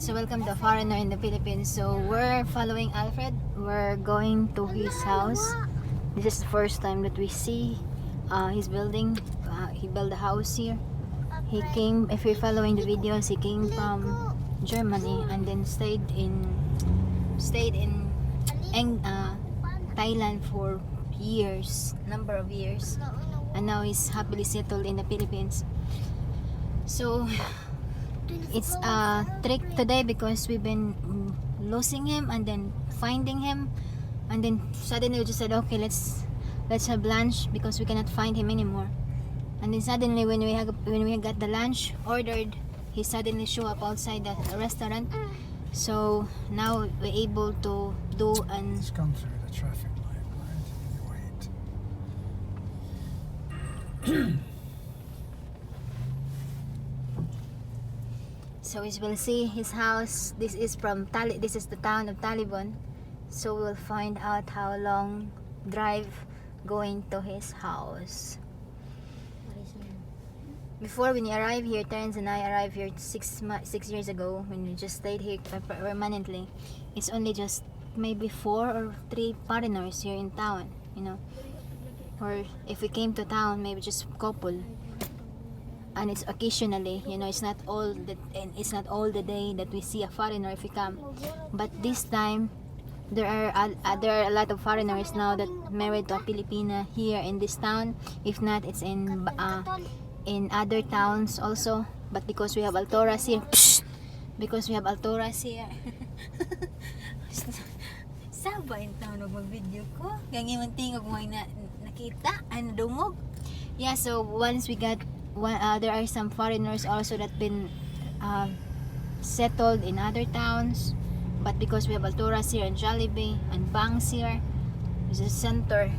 So welcome to Foreigner in the Philippines. So we're following Alfred. We're going to his house. This is the first time that we see his building. He built a house here. He came, if you're following the videos, he came from Germany and then stayed in Thailand for years, number of years, and now he's happily settled in the Philippines. So it's a trick today because we've been losing him and then finding him, and then suddenly we just said, okay, let's have lunch because we cannot find him anymore. And then suddenly when we got the lunch ordered, he suddenly show up outside the restaurant. So now we're able to do an... It's gone through the traffic light, right? Wait. So as we'll see his house. This is the town of Taliban. So we'll find out how long drive going to his house. Before, when you arrive here, Terence and I arrived here 6 years ago when we just stayed here permanently. It's only just maybe 4 or 3 foreigners here in town, you know. Or if we came to town, maybe just couple. And it's occasionally, you know, it's not all the day that we see a foreigner if we come. But this time, there are a lot of foreigners now that married to a Filipina here in this town. If not, it's in other towns also. But because we have Altoras here, saba in town of mag-video ko. Ganyan man tingog mo nakita and dungog. Yeah, so once we got there are some foreigners also that been settled in other towns, but because we have Altoras here and Jollibee and Bangs here, there's a center,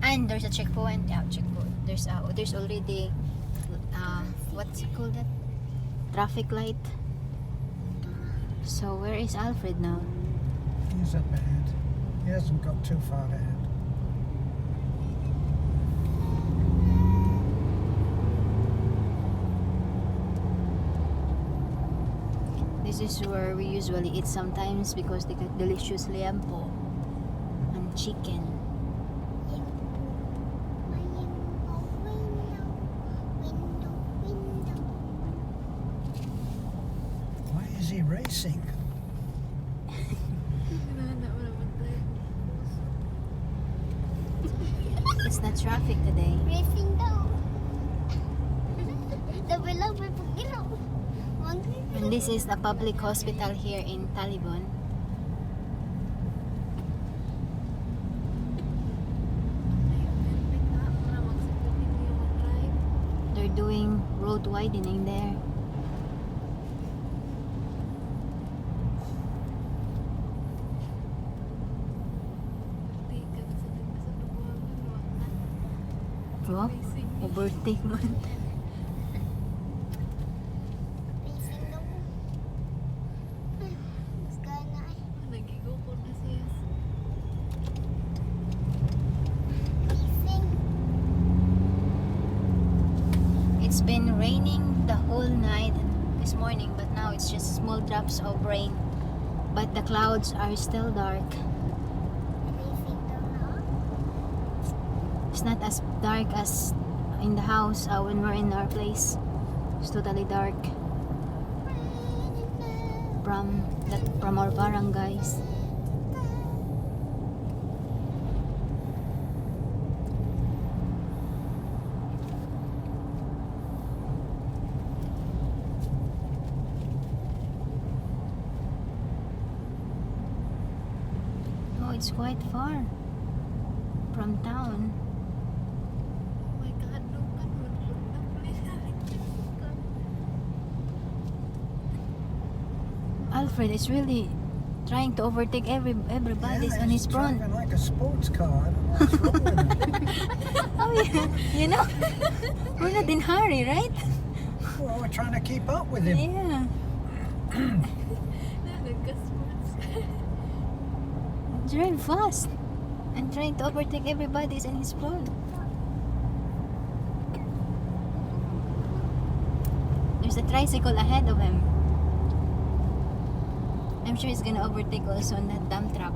and there's a checkpoint. Yeah, checkpoint. There's already what's it called, that traffic light. So where is Alfred now? He's up ahead. He hasn't got too far ahead. This is where we usually eat sometimes because they got delicious liampo and chicken. Why is he racing? It's not traffic today. Racing daw. And this is the public hospital here in Taliban. They're doing road widening there. Wow, overtake man. It's been raining the whole night this morning, but now it's just small drops of rain. But the clouds are still dark. It's not as dark as in the house when we're in our place. It's totally dark from our barangays. Oh, it's quite far from town. Alfred is really trying to overtake everybody's on his front. Driving like a sports car. I don't know what's wrong with him. Oh yeah, you know, we're not in hurry, right? Well, we're trying to keep up with him. Yeah. Drive fast and trying to overtake everybody's in his front. There's a tricycle ahead of him. I'm sure he's gonna overtake also on that dump truck.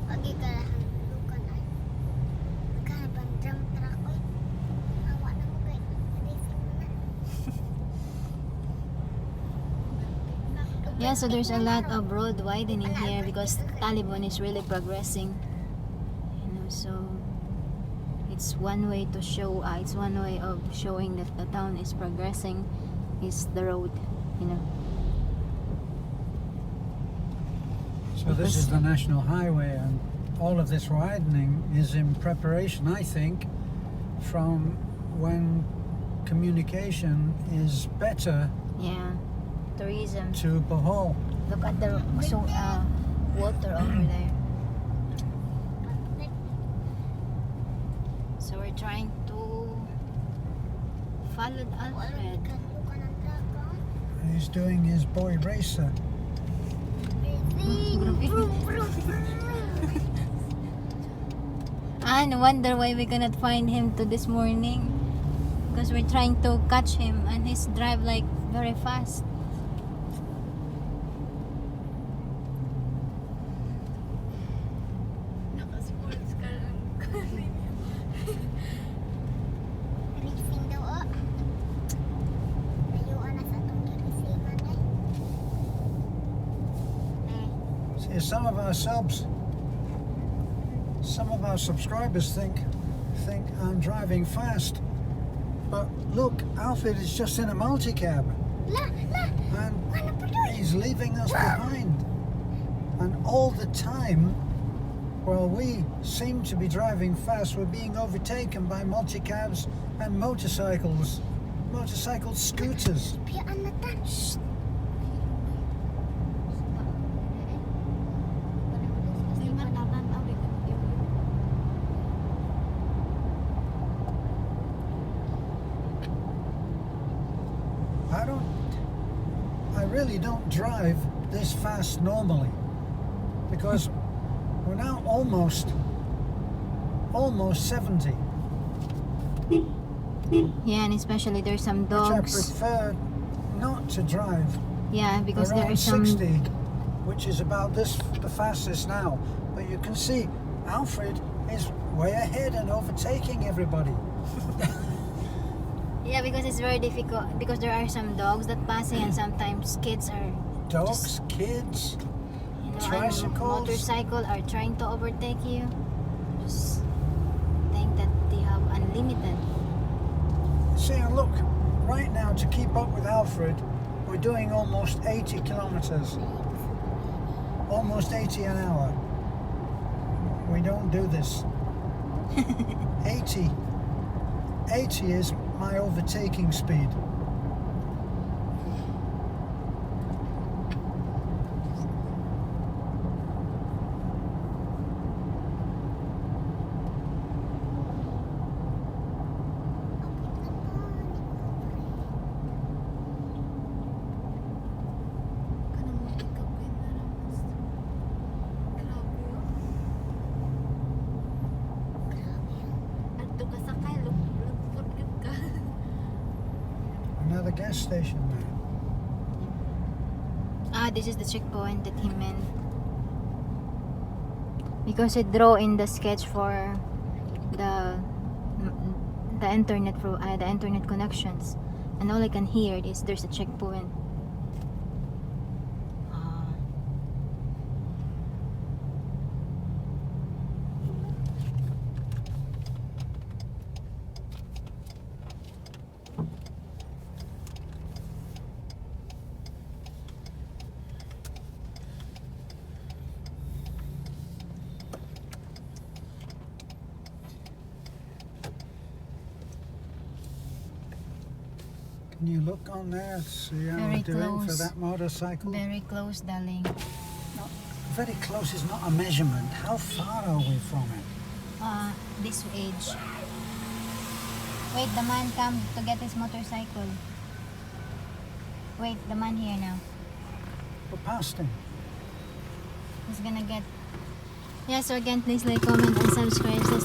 Pagi ka lang lukan ay. Magkahapang drum truck oy. Awa na mo kay racing mo na. Yeah, so there's a lot of road widening here because Taliban is really progressing. You know, so it's one way to show. It's one way of showing that the town is progressing. Is the road, you know. So this is the national highway, and all of this widening is in preparation, I think, from when communication is better Yeah, tourism. to Bohol. Look at the water over there. So we're trying to follow Alfred. Lukan ang truck oh. He's doing his boy racer. No wonder why we cannot find him to this morning. Because we're trying to catch him and he's drive like very fast. Racing daw oh. Layuan na sa atong girasingan ay. See, some of our subscribers think I'm driving fast, but look, Alfred is just in a multi-cab, La, and wala pa doy. he's leaving us behind. And all the time, while we seem to be driving fast, we're being overtaken by multi-cabs and motorcycle scooters. Piyaan na tan. I really don't drive this fast normally, because we're now almost 70, Yeah, and especially there's some which I dogs. prefer not to drive Yeah, because there are around some 60, which is about the fastest now. But you can see Alfred is way ahead and overtaking everybody. Yeah, because it's very difficult because there are some dogs that passing and sometimes kids are Dogs, kids, you know, and tricycles. motorcycle are trying to overtake you. Just think that they have unlimited. See, and look, right now to keep up with Alfred, we're doing almost 80 kilometers, almost 80 an hour. We don't do this. 80 is my overtaking speed. Another gas station there. This is the checkpoint that he meant. Because it draw in the sketch for the internet the internet connections, and all I can hear is there's a checkpoint. Can you look on there, see how Very we're doing for close. that motorcycle? Very close, darling. Very close is not a measurement. How far are we from it? This age. Wait, the man come to get his motorcycle. Wait, the man here now. We're past him. He's gonna get. Yeah, so again, please like, comment, and subscribe. So